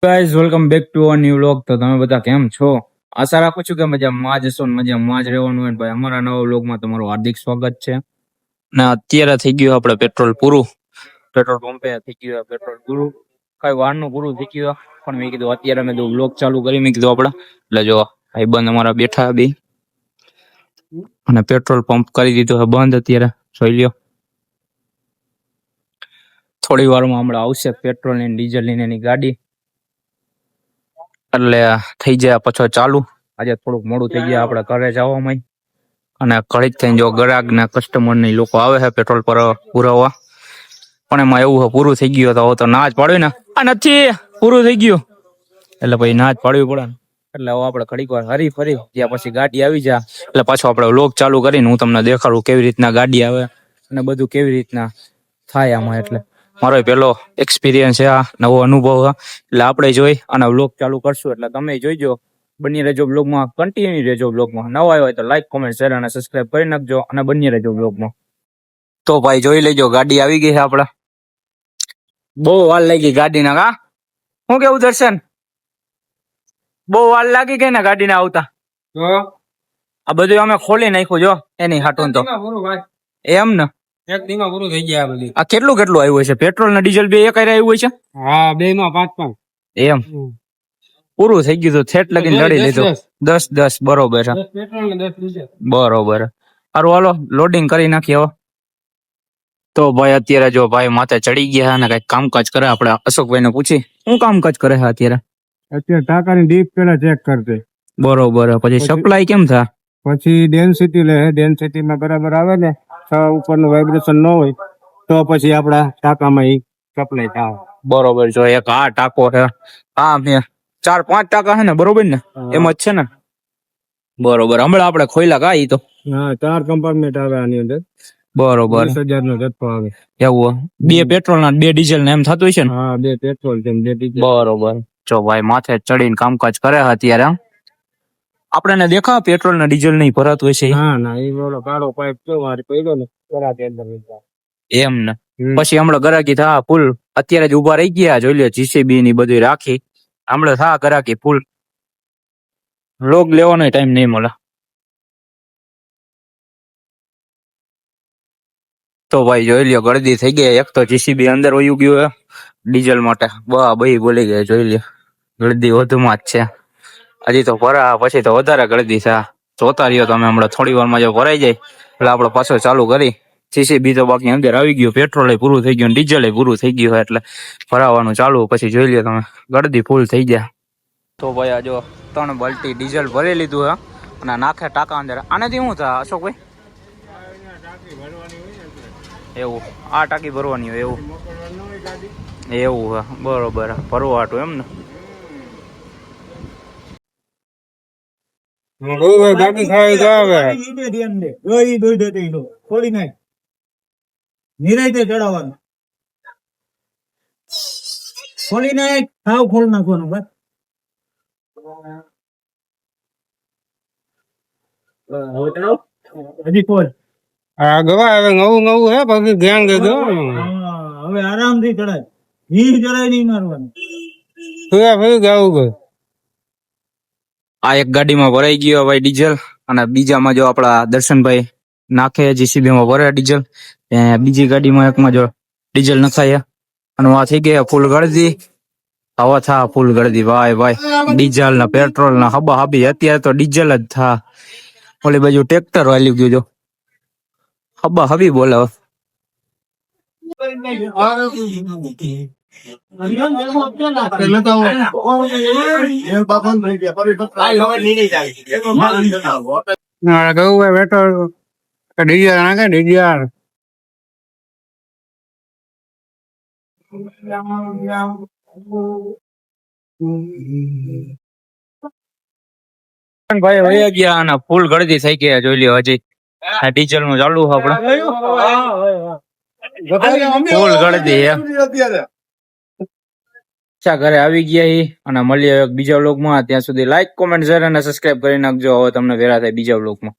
Guys welcome back to a new vlog. તો તમે બધા કેમ છો? આશા રાખું છું કે મજામાં જ હશો ને મજામાં જ રહેવાનું હોય. ભાઈ અમારા નવા વ્લોગમાં તમારું હાર્દિક સ્વાગત છે. ને અત્યારે થઈ ગયું આપણે પેટ્રોલ પૂરું, પેટ્રોલ પંપે થઈ ગયું પેટ્રોલ પૂરું, કઈ વારનું પૂરું થઈ ગયું. પણ મેં કીધું અત્યારે મેં વ્લોગ ચાલુ કરી, મેં કીધું આપડા એટલે જો ભાઈબંધ અમારા બેઠા બે અને પેટ્રોલ પંપ કરી દીધું બંધ. અત્યારે જોઈ લ્યો, થોડી વારમાં હમણાં આવશે પેટ્રોલ ની ડીઝલ ની એની ગાડી, એટલે થઈ જાય પાછો ચાલુ. આજે થોડુંક મોડું થઈ ગયા આપણે ઘરે જવામાં, અને ઘડીક થઈને જો ગ્રાહક ને કસ્ટમર ને લોકો આવે છે પેટ્રોલ પર પુરાવવા. પણ એમાં એવું પૂરું થઈ ગયું તો ના જ પાડ્યું ને, આ નથી પૂરું થઈ ગયું એટલે પછી ના જ પાડવી પડે ને. એટલે હવે આપણે ઘડીક વાર હરી ફરી ત્યાં પછી ગાડી આવી જાય એટલે પાછો આપણે વ્લોગ ચાલુ કરીને હું તમને દેખાડું કેવી રીતના ગાડી આવે અને બધું કેવી રીતના થાય આમાં. એટલે મારો પેલો એક્સપિરિયન્સ છે, આ નવો અનુભવ છે. એટલે આપણે જોઈ અને વ્લોગ ચાલુ કરશું, એટલે તમે જોઈજો, બની રહેજો બ્લોગમાં, કન્ટિન્યુ રહેજો બ્લોગમાં. નવા આવ્યો હોય તો લાઈક કોમેન્ટ શેર અને સબસ્ક્રાઇબ કરી નાખજો અને બની રહેજો બ્લોગમાં. તો ભાઈ જોઈ લેજો, ગાડી આવી ગઈ છે આપડા. બહુ વાર લાગી ગાડી ના, કા શું કેવું દર્શન? બહુ વાર લાગી ગઈ ને ગાડી ના આવતા? આ બધું અમે ખોલી નાખ્યું જો એની હાટું. તો એમ ને એક દીમાં પૂરું થઈ ગયા. બધી આ કેટલું કેટલું આવ્યું છે? પેટ્રોલ ને ડીઝલ બે એક આવ્યું છે? હા, બે માં 5-5. એમ પૂરું થઈ ગયું તો થેટ લગીને લડી લીધું. 10-10 બરોબર છે. બરોબર, સારું હાલો લોડિંગ કરી નાખીએ હવે. તો ભાઈ અત્યારે જો ભાઈ માથે ચડી ગયા અને કઈક કામકાજ કરે. આપણે અશોકભાઈ ને પૂછી શું કામકાજ કરે છે અત્યારે? અત્યારે ટાંકાની ડીપ પેલા ચેક કરતે. બરોબર, પછી સપ્લાય કેમ થાય? પછી ડેન્સિટી લે, ડેન્સિટી માં બરાબર આવે ને, ઉપરનું વાઇબ્રેશન ન હોય તો પછી આપડા ટાંકામાં ઈ સપ્લાય થાય. બરોબર, જો એક આ ટાંકો છે, આ મેં 4-5 ટાંકા છે ને, બરોબર ને? એમ જ છે ને? બરોબર, હમણાં આપણે ખોઈલા કા ઈ તો? હા, 4 કમ્પાર્ટમેન્ટ આવે આની અંદર. બરોબર, 20,000 નો જથ્થો આવે. એવું 2 પેટ્રોલ ના 2 ડીઝલ ને એમ થતું છે ને? હા, 2 પેટ્રોલ છે 2 ડીઝલ. બરોબર, જો ભાઈ માથે ચડીને કામકાજ કરે અત્યારે. આપણે દેખા પેટ્રોલ ને ડીઝલ નહીં ભરાતું હોય છે? હા ના, ઈ ઓલો કાળો પાઇપ તો મારી પડ્યો ને કરાતે અંદર એમ ને. પછી હમણાં ગરાકી થા ફૂલ, અત્યારે જ ઉભા રહી ગયા. જોઈ લે જીસીબી ની બધી રાખી, હમણાં થા ગરાકી ફૂલ. લોગ લેવાનો ટાઈમ નહીં મળે. તો ભાઈ જોઈ લ્યો, ગળદી થઈ ગઈ. એક તો જીસીબી અંદર વયું ગયું હે ડીઝલ માટે. ભાઈ બોલી ગયા, જોઈ લ્યો ગળદી વધુમાં જ છે. હજી તો ભરા પછી તો વધારે ગળદી છે. જોતા રહ્યો તમે, હમણાં થોડી વારમાં જો ભરાઈ જાય એટલે આપણે પાછો ચાલુ કરી. જીસીબી તો બાકી અંદર આવી ગયું, પેટ્રોલ પૂરું થઈ ગયું, ડીઝલ પૂરું થઈ ગયું હોય એટલે ભરાવાનું ચાલુ. પછી જોઈ લ્યો તમે, ગળદી ફૂલ થઈ ગયા. તો ભાઈ આ જો 3 બાલ્ટી ડીઝલ ભરી લીધું હે અને નાખે ટાંકા અંદર. આનાથી શું થાય અશોકભાઈ? એવું આ ટાંકી ભરવાની હોય એવું? એવું હે, બરોબર, ભરવા હાટું એમ ને? ગાડી ખાઈ જાવે ખોલી નાખ નિરાયતે ચડાવવાનું. ખોલી નાખ, સાવ ખોલ નાખવાનું બસ. હજી ખોલ. હા ગવા, હવે નવું નવું હે, બાકી ધ્યાન દેજો. હવે આરામથી ચડાય, ઈ જરાય નહીં મારવાનું. ભાઈ ગાવું ગયું. આ એક ગાડીમાં ભરાઈ ગયો ભાઈ ડીઝલ, અને બીજામાં જો આપડા દર્શનભાઈ નાખે જીસીબી માં ભરે ડીઝલ. બીજી ગાડીમાં એકમાં જો ડીઝલ નખાય અને આ થઈ ગયા ફૂલ ગળદી. હવા થા ફૂલ ગળદી ભાઈ ડીઝલ ના પેટ્રોલ ના હબા હબી. અત્યારે તો ડીઝલ જ થા. ઓલી બાજુ ટ્રેક્ટર વાલી ગયું જો હબા હબી બોલાવ. ભાઈ વયા ગયા અને ફૂલ ગળદી થઈ ગયા. જોઈ લ્યો હજી ડીઝલ નું ચાલુ આપડે ફૂલ ગળદી ઘરે આવી ગયા અને મળીએ બીજા વ્લોગમાં. ત્યાં સુધી લાઈક કોમેન્ટ શેર અને સબસ્ક્રાઇબ કરી નાખજો. હવે તમને વેરા થાય બીજા વ્લોગમાં.